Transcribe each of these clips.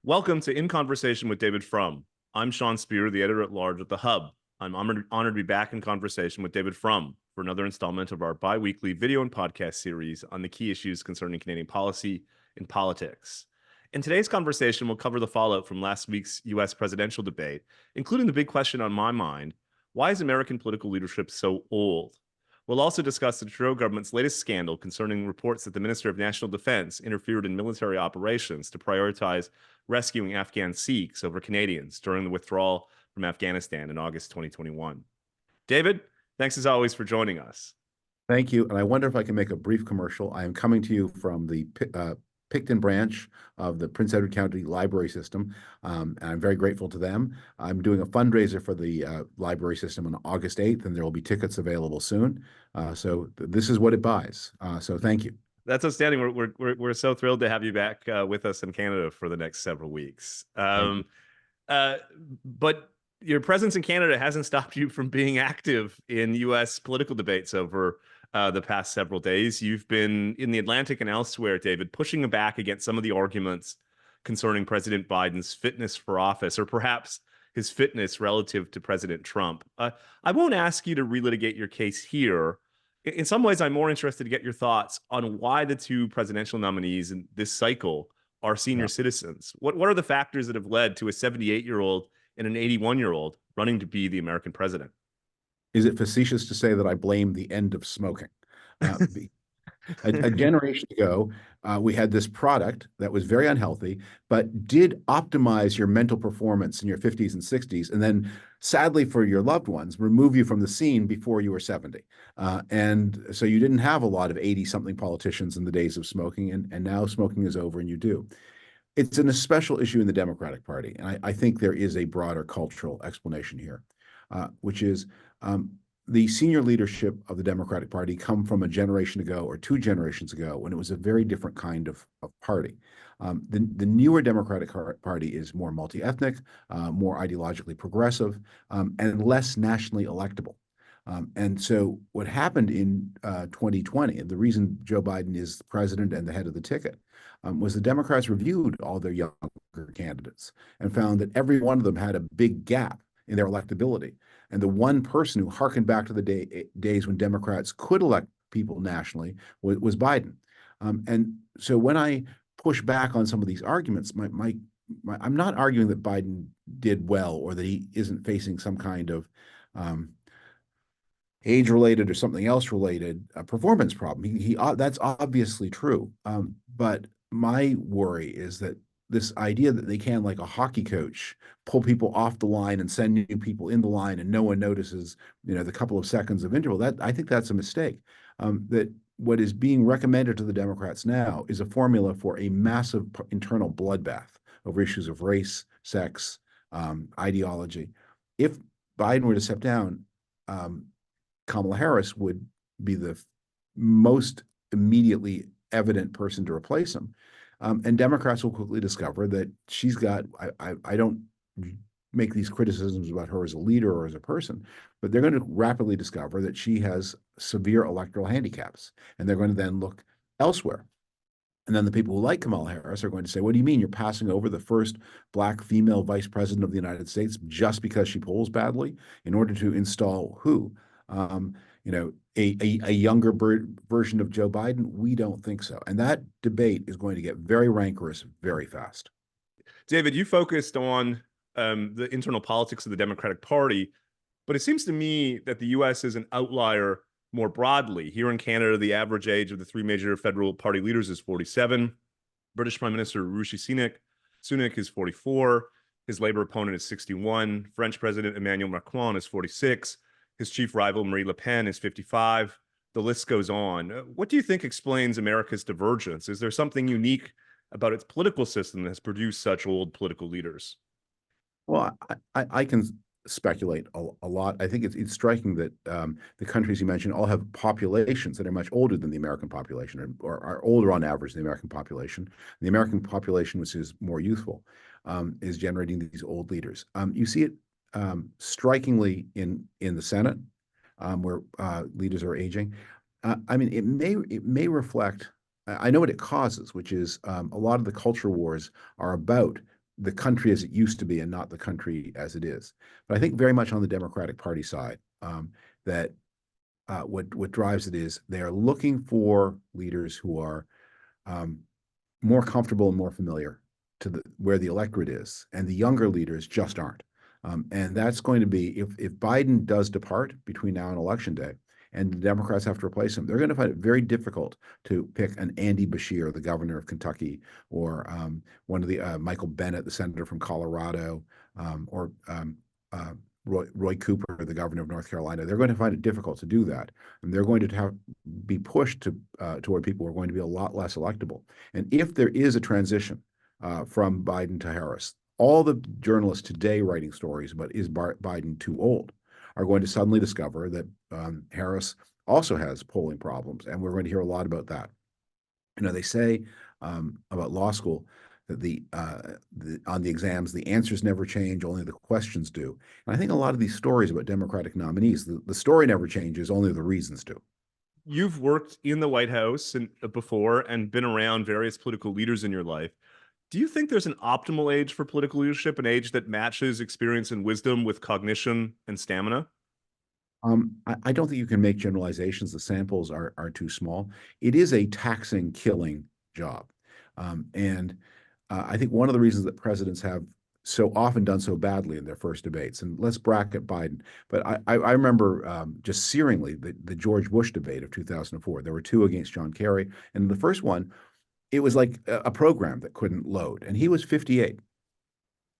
Welcome to In Conversation with David Frum. I'm Sean Speer, the editor-at-large at The Hub. I'm honored to be back in conversation with David Frum for another installment of our bi-weekly video and podcast series on the key issues concerning Canadian policy and politics. In today's conversation, we'll cover the fallout from last week's U.S. presidential debate, including the big question on my mind: why is American political leadership so old? We'll also discuss the Trudeau government's latest scandal concerning reports that the Minister of National Defense interfered in military operations to prioritize rescuing Afghan Sikhs over Canadians during the withdrawal from Afghanistan in August 2021. David, thanks as always for joining us. Thank you. And I wonder if I can make a brief commercial. I am coming to you from the Picton branch of the Prince Edward County Library System, and I'm very grateful to them. I'm doing a fundraiser for the library system on August 8th, and there will be tickets available soon. So this is what it buys. So thank you. That's outstanding. We're so thrilled to have you back with us in Canada for the next several weeks. But your presence in Canada hasn't stopped you from being active in U.S. political debates over the past several days. You've been in the Atlantic and elsewhere, David, pushing back against some of the arguments concerning President Biden's fitness for office, or perhaps his fitness relative to President Trump. I won't ask you to relitigate your case here. In some ways, I'm more interested to get your thoughts on why the two presidential nominees in this cycle are senior citizens. What are the factors that have led to a 78-year-old and an 81-year-old running to be the American president? Is it facetious to say that I blame the end of smoking? A generation ago, we had this product that was very unhealthy, but did optimize your mental performance in your 50s and 60s, and then, sadly for your loved ones, remove you from the scene before you were 70. And so you didn't have a lot of 80-something politicians in the days of smoking, and now smoking is over and you do. It's an especial issue in the Democratic Party, and I think there is a broader cultural explanation here, which is the senior leadership of the Democratic Party come from a generation ago or 2 generations ago when it was a very different kind of party. The newer Democratic Party is more multi-ethnic, more ideologically progressive, and less nationally electable. And so what happened in 2020, and the reason Joe Biden is the president and the head of the ticket, was the Democrats reviewed all their younger candidates and found that every one of them had a big gap in their electability. And the one person who harkened back to the days when Democrats could elect people nationally was Biden. And so when I push back on some of these arguments, I'm not arguing that Biden did well or that he isn't facing some kind of age-related or something else related performance problem. That's obviously true. But my worry is that this idea that they can, like a hockey coach, pull people off the line and send new people in the line and no one notices, the couple of seconds of interval, I think that's a mistake. That what is being recommended to the Democrats now is a formula for a massive internal bloodbath over issues of race, sex, ideology. If Biden were to step down, Kamala Harris would be the most immediately evident person to replace him. And Democrats will quickly discover that she's got, I don't make these criticisms about her as a leader or as a person, but they're going to rapidly discover that she has severe electoral handicaps. And they're going to then look elsewhere. And then the people who like Kamala Harris are going to say, what do you mean you're passing over the first Black female vice president of the United States just because she polls badly in order to install who? A younger version of Joe Biden? We don't think so. And that debate is going to get very rancorous very fast. David, you focused on the internal politics of the Democratic Party, but it seems to me that the U.S. is an outlier more broadly. Here in Canada, the average age of the 3 major federal party leaders is 47. British Prime Minister Rishi Sunak is 44. His Labour opponent is 61. French President Emmanuel Macron is 46. His chief rival, Marine Le Pen, is 55. The list goes on. What do you think explains America's divergence? Is there something unique about its political system that has produced such old political leaders? Well, I can speculate a lot. I think it's striking that the countries you mentioned all have populations that are much older than the American population, or are older on average than the American population. The American population, which is more youthful, is generating these old leaders. You see it strikingly in the Senate, where leaders are aging. It may reflect. I know what it causes, which is a lot of the culture wars are about the country as it used to be and not the country as it is. But I think very much on the Democratic Party side, that what drives it is they are looking for leaders who are more comfortable and more familiar to where the electorate is, and the younger leaders just aren't. And that's going to be, if Biden does depart between now and Election Day, and the Democrats have to replace him, they're going to find it very difficult to pick an Andy Beshear, the governor of Kentucky, or one of the Michael Bennet, the senator from Colorado, or Roy Cooper, the governor of North Carolina. They're going to find it difficult to do that, and they're going to be pushed toward people who are going to be a lot less electable. And if there is a transition from Biden to Harris, all the journalists today writing stories about is Biden too old are going to suddenly discover that Harris also has polling problems, and we're going to hear a lot about that. They say about law school that on the exams, the answers never change, only the questions do. And I think a lot of these stories about Democratic nominees, the story never changes, only the reasons do. You've worked in the White House before and been around various political leaders in your life. Do you think there's an optimal age for political leadership, an age that matches experience and wisdom with cognition and stamina? I don't think you can make generalizations. The samples are too small. It is a taxing, killing job. And I think one of the reasons that presidents have so often done so badly in their first debates, and let's bracket Biden, but I remember just searingly the George Bush debate of 2004. There were two against John Kerry. And the first one, it was like a program that couldn't load. And he was 58.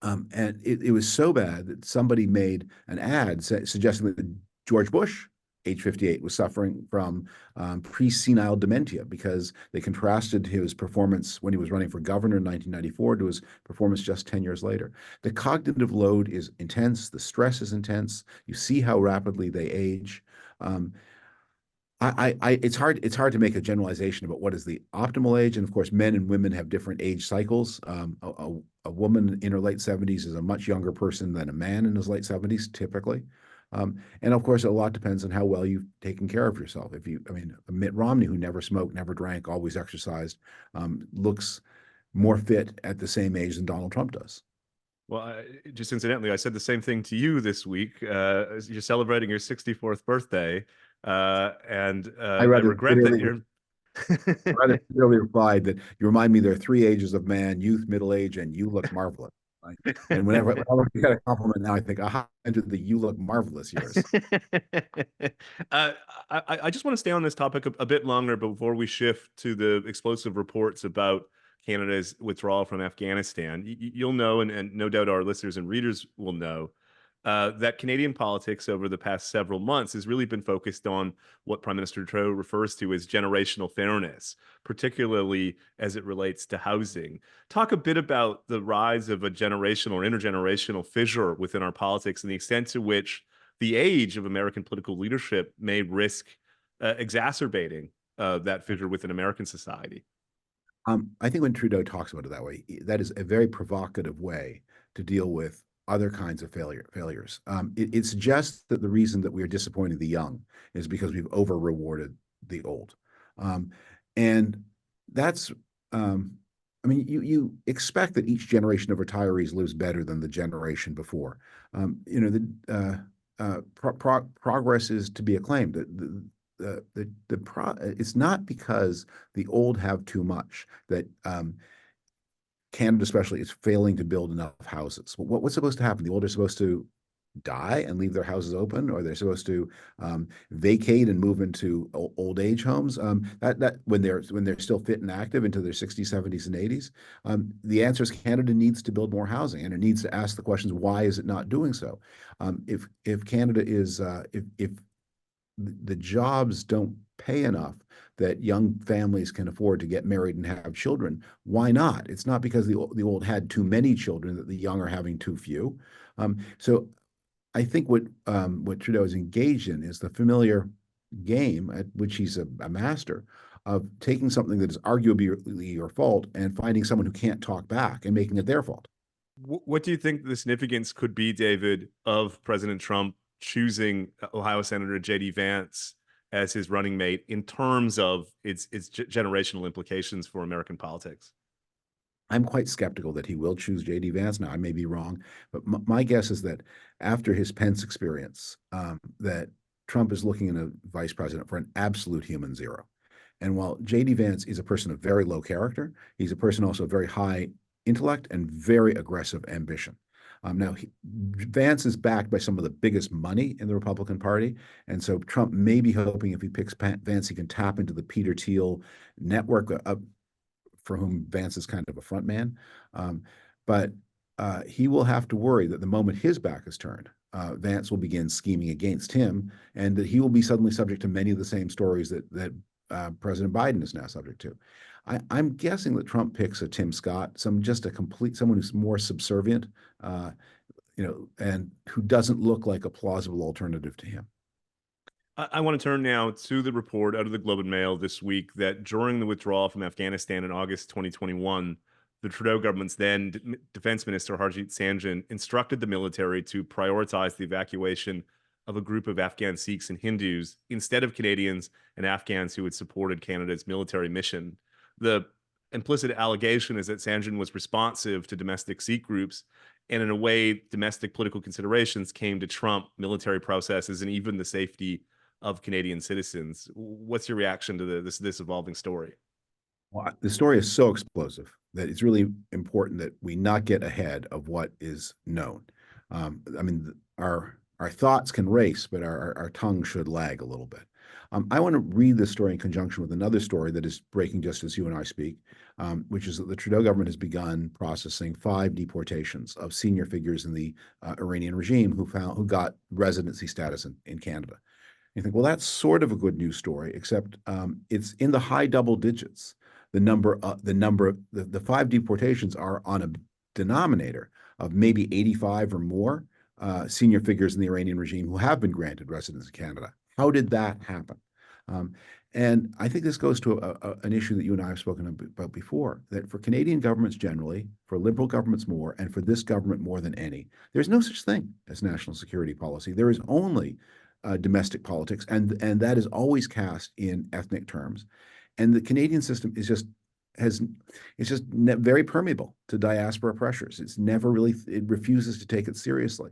And it was so bad that somebody made an ad suggesting that George Bush, age 58, was suffering from pre-senile dementia because they contrasted his performance when he was running for governor in 1994 to his performance just 10 years later. The cognitive load is intense. The stress is intense. You see how rapidly they age. It's hard to make a generalization about what is the optimal age, and of course, men and women have different age cycles. A woman in her late 70s is a much younger person than a man in his late 70s, typically. And of course, a lot depends on how well you've taken care of yourself. Mitt Romney, who never smoked, never drank, always exercised, looks more fit at the same age than Donald Trump does. Well, just incidentally, I said the same thing to you this week. You're celebrating your 64th birthday, and I regret that you're. Rather clearly replied that you remind me there are three ages of man: youth, middle age, and you look marvelous. Right? And whenever you get a compliment now, I think, aha, entered the "you look marvelous" years. I just want to stay on this topic a bit longer before we shift to the explosive reports about Canada's withdrawal from Afghanistan. You'll know, and no doubt our listeners and readers will know, that Canadian politics over the past several months has really been focused on what Prime Minister Trudeau refers to as generational fairness, particularly as it relates to housing. Talk a bit about the rise of a generational or intergenerational fissure within our politics and the extent to which the age of American political leadership may risk exacerbating that fissure within American society. I think when Trudeau talks about it that way, that is a very provocative way to deal with other kinds of failures. It suggests that the reason that we are disappointing the young is because we've over rewarded the old. And that's, you expect that each generation of retirees lives better than the generation before. Progress is to be acclaimed. It's not because the old have too much that Canada especially is failing to build enough houses. What's supposed to happen? The old are supposed to die and leave their houses open, or they're supposed to vacate and move into old age homes. That when they're still fit and active into their 60s, 70s, and 80s. The answer is Canada needs to build more housing, and it needs to ask the questions: why is it not doing so? If Canada is if the jobs don't pay enough that young families can afford to get married and have children, why not? It's not because the old had too many children that the young are having too few. So I think what Trudeau is engaged in is the familiar game at which he's a master of taking something that is arguably your fault and finding someone who can't talk back and making it their fault. What do you think the significance could be, David, of President Trump choosing Ohio Senator J.D. Vance as his running mate in terms of its generational implications for American politics? I'm quite skeptical that he will choose J.D. Vance. Now, I may be wrong, but my guess is that after his Pence experience, that Trump is looking at a vice president for an absolute human zero. And while J.D. Vance is a person of very low character, he's a person also of very high intellect and very aggressive ambition. Now, Vance is backed by some of the biggest money in the Republican Party. And so Trump may be hoping if he picks Vance, he can tap into the Peter Thiel network, for whom Vance is kind of a front man. But he will have to worry that the moment his back is turned, Vance will begin scheming against him, and that he will be suddenly subject to many of the same stories that President Biden is now subject to. I'm guessing that Trump picks a Tim Scott, someone who's more subservient, and who doesn't look like a plausible alternative to him. I want to turn now to the report out of the Globe and Mail this week that during the withdrawal from Afghanistan in August 2021, the Trudeau government's then Defense Minister Harjit Sajjan instructed the military to prioritize the evacuation of a group of Afghan Sikhs and Hindus instead of Canadians and Afghans who had supported Canada's military mission. The implicit allegation is that Sajjan was responsive to domestic Sikh groups, and in a way, domestic political considerations came to trump military processes and even the safety of Canadian citizens. What's your reaction to this evolving story? Well, the story is so explosive that it's really important that we not get ahead of what is known. I mean, our thoughts can race, but our tongue should lag a little bit. I want to read this story in conjunction with another story that is breaking just as you and I speak, which is that the Trudeau government has begun processing 5 deportations of senior figures in the Iranian regime who got residency status in Canada. You think, well, that's sort of a good news story, except it's in the high double digits. The 5 deportations are on a denominator of maybe 85 or more senior figures in the Iranian regime who have been granted residence in Canada. How did that happen? And I think this goes to an issue that you and I have spoken about before, that for Canadian governments generally, for Liberal governments more, and for this government more than any, there's no such thing as national security policy. There is only domestic politics, and that is always cast in ethnic terms. And the Canadian system is just very permeable to diaspora pressures. It refuses to take it seriously.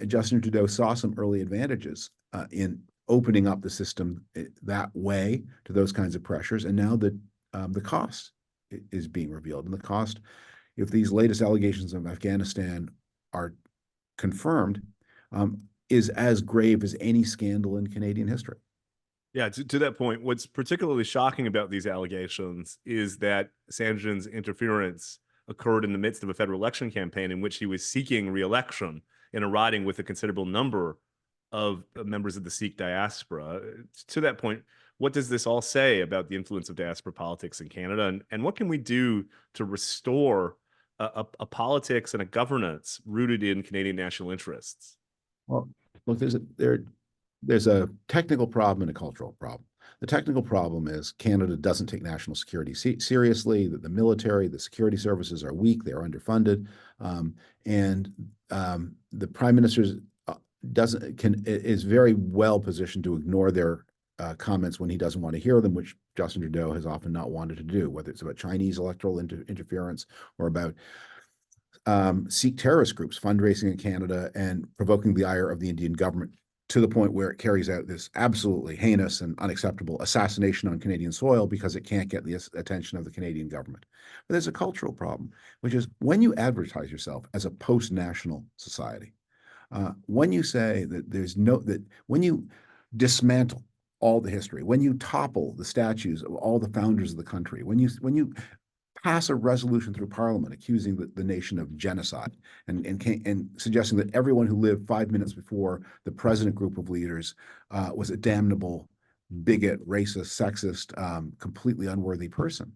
Justin Trudeau saw some early advantages in opening up the system that way to those kinds of pressures, and now the cost is being revealed. And the cost, if these latest allegations of Afghanistan are confirmed, is as grave as any scandal in Canadian history. Yeah, to that point, what's particularly shocking about these allegations is that Sajjan's interference occurred in the midst of a federal election campaign in which he was seeking re-election in a riding with a considerable number of members of the Sikh diaspora. To that point, what does this all say about the influence of diaspora politics in Canada, and what can we do to restore a politics and a governance rooted in Canadian national interests? Well, look, there's a technical problem and a cultural problem. The technical problem is Canada doesn't take national security seriously, that the military, the security services are weak, they're underfunded, and the Prime Minister is very well positioned to ignore their comments when he doesn't want to hear them, which Justin Trudeau has often not wanted to do, whether it's about Chinese electoral interference or about Sikh terrorist groups fundraising in Canada and provoking the ire of the Indian government to the point where it carries out this absolutely heinous and unacceptable assassination on Canadian soil because it can't get the attention of the Canadian government. But there's a cultural problem, which is when you advertise yourself as a post-national society, when you say that when you dismantle all the history, when you topple the statues of all the founders of the country, when you pass a resolution through Parliament accusing the nation of genocide and suggesting that everyone who lived 5 minutes before the present group of leaders was a damnable bigot, racist, sexist, completely unworthy person.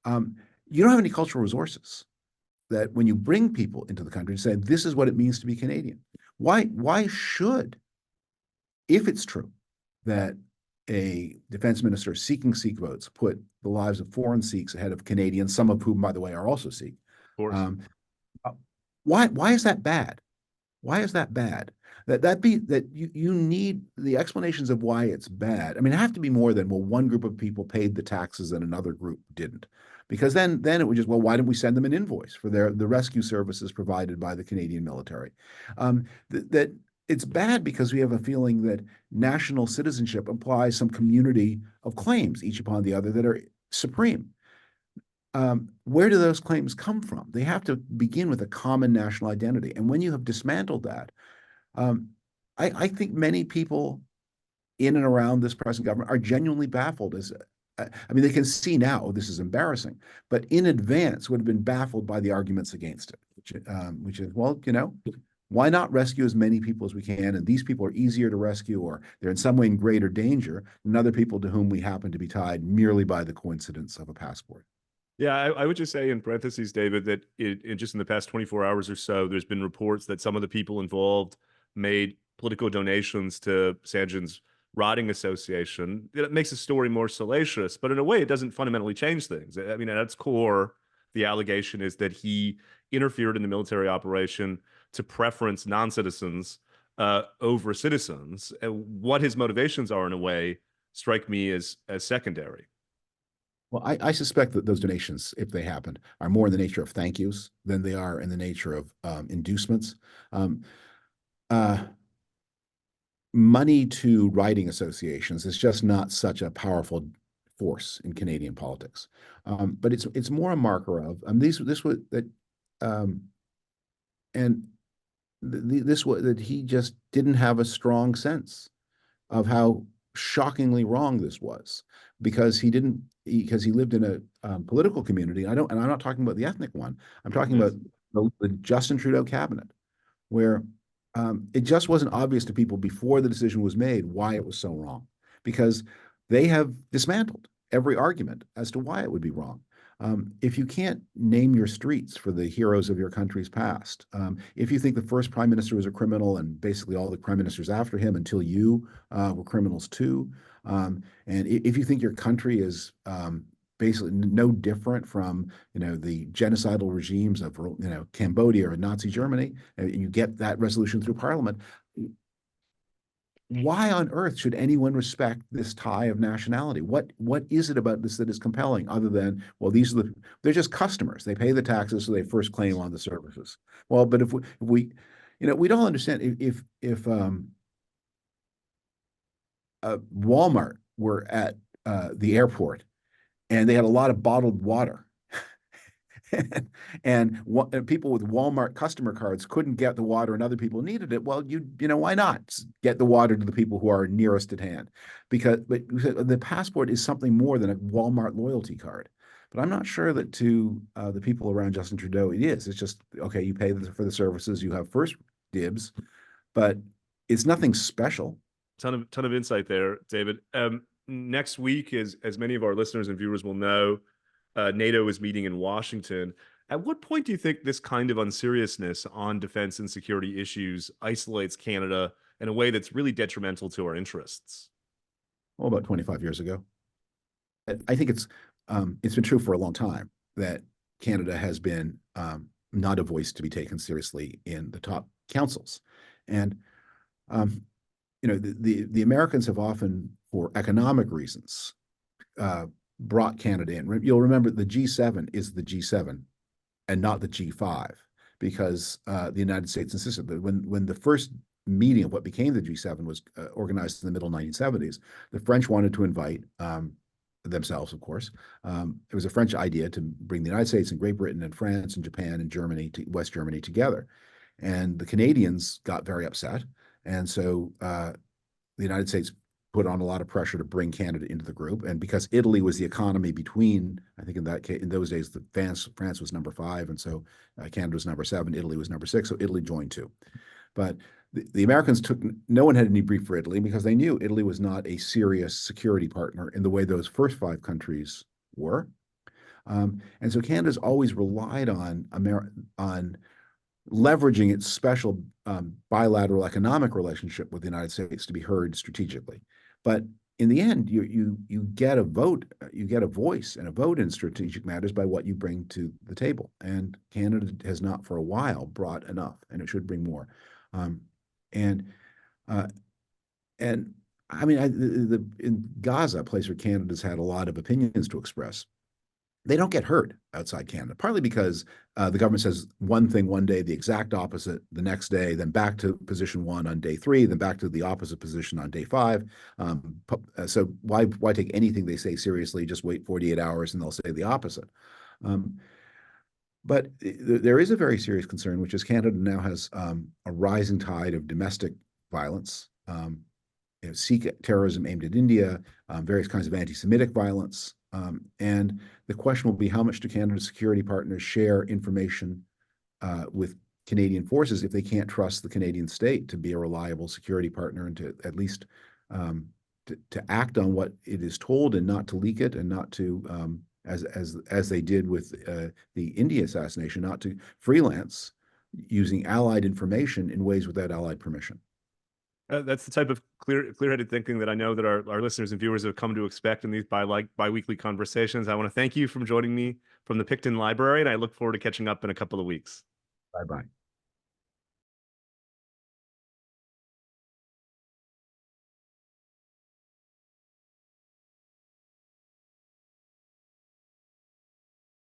You don't have any cultural resources that when you bring people into the country and say, this is what it means to be Canadian. Why should, if it's true that a defense minister seeking Sikh votes put the lives of foreign Sikhs ahead of Canadians, some of whom, by the way, are also Sikh. Of course. Why is that bad? Why is that bad? That you need the explanations of why it's bad. I mean, it have to be more than, well, one group of people paid the taxes and another group didn't, because then it would just, well, why didn't we send them an invoice for the rescue services provided by the Canadian military? That it's bad because we have a feeling that national citizenship implies some community of claims, each upon the other, that are supreme. Where do those claims come from? They have to begin with a common national identity. And when you have dismantled that, um, I think many people in and around this present government are genuinely baffled. I mean, they can see now, oh, this is embarrassing, but in advance would have been baffled by the arguments against it, which is, well, why not rescue as many people as we can? And these people are easier to rescue, or they're in some way in greater danger than other people to whom we happen to be tied merely by the coincidence of a passport. Yeah, I would just say in parentheses, David, that just in the past 24 hours or so, there's been reports that some of the people involved made political donations to Sajjan's rotting association. It makes the story more salacious, but in a way, it doesn't fundamentally change things. I mean, at its core, the allegation is that he interfered in the military operation to preference non-citizens over citizens. And what his motivations are, in a way, strike me as secondary. Well, I suspect that those donations, if they happened, are more in the nature of thank yous than they are in the nature of inducements. Um, uh, Money to writing associations is just not such a powerful force in Canadian politics, but it's more a marker of this was that and this was that he just didn't have a strong sense of how shockingly wrong this was, because he didn't because he lived in a political community. And I'm not talking about the ethnic one. I'm talking Yes. about the Justin Trudeau cabinet, where it just wasn't obvious to people before the decision was made why it was so wrong, because they have dismantled every argument as to why it would be wrong. If you can't name your streets for the heroes of your country's past, if you think the first prime minister was a criminal and basically all the prime ministers after him until you were criminals too, and if you think your country is basically no different from the genocidal regimes of Cambodia or Nazi Germany, and you get that resolution through Parliament, why on earth should anyone respect this tie of nationality? What is it about this that is compelling, other than, well, they're just customers. They pay the taxes, so they first claim on the services. Well, but if we we'd all understand if Walmart were at the airport and they had a lot of bottled water, and people with Walmart customer cards couldn't get the water and other people needed it. Well, why not get the water to the people who are nearest at hand? But the passport is something more than a Walmart loyalty card. But I'm not sure that to the people around Justin Trudeau it is. It's just, okay, you pay for the services, you have first dibs, but it's nothing special. Ton of insight there, David. Next week, as many of our listeners and viewers will know, NATO is meeting in Washington. At what point do you think this kind of unseriousness on defense and security issues isolates Canada in a way that's really detrimental to our interests? Well, about 25 years ago. I think it's been true for a long time that Canada has been not a voice to be taken seriously in the top councils. And the Americans have often, for economic reasons, brought Canada in. You'll remember the G7 is the G7 and not the G5, because the United States insisted that when the first meeting of what became the G7 was organized in the middle 1970s, the French wanted to invite themselves, of course. It was a French idea to bring the United States and Great Britain and France and Japan and Germany, West Germany, together. And the Canadians got very upset. And so the United States put on a lot of pressure to bring Canada into the group. And because Italy was the economy between, I think in those days, France was number 5, and so Canada was number 7, Italy was number 6, so Italy joined too. But the Americans no one had any brief for Italy, because they knew Italy was not a serious security partner in the way those first 5 countries were. And so Canada's always relied on leveraging its special bilateral economic relationship with the United States to be heard strategically. But in the end, you get a vote, you get a voice and a vote in strategic matters by what you bring to the table. And Canada has not for a while brought enough, and it should bring more. And uh, and I mean, in Gaza, a place where Canada's had a lot of opinions to express, they don't get heard outside Canada, partly because the government says one thing one day, the exact opposite the next day, then back to position one on day three, then back to the opposite position on day five. So why take anything they say seriously? Just wait 48 hours and they'll say the opposite. But there is a very serious concern, which is Canada now has a rising tide of domestic violence, Sikh terrorism aimed at India, various kinds of anti-Semitic violence. And the question will be, how much do Canada's security partners share information with Canadian forces if they can't trust the Canadian state to be a reliable security partner and to at least to act on what it is told and not to leak it, and not to as they did with the India assassination, not to freelance using Allied information in ways without Allied permission. That's the type of clear-headed thinking that I know that our listeners and viewers have come to expect in these bi-weekly conversations. I want to thank you for joining me from the Picton Library, and I look forward to catching up in a couple of weeks. Bye-bye.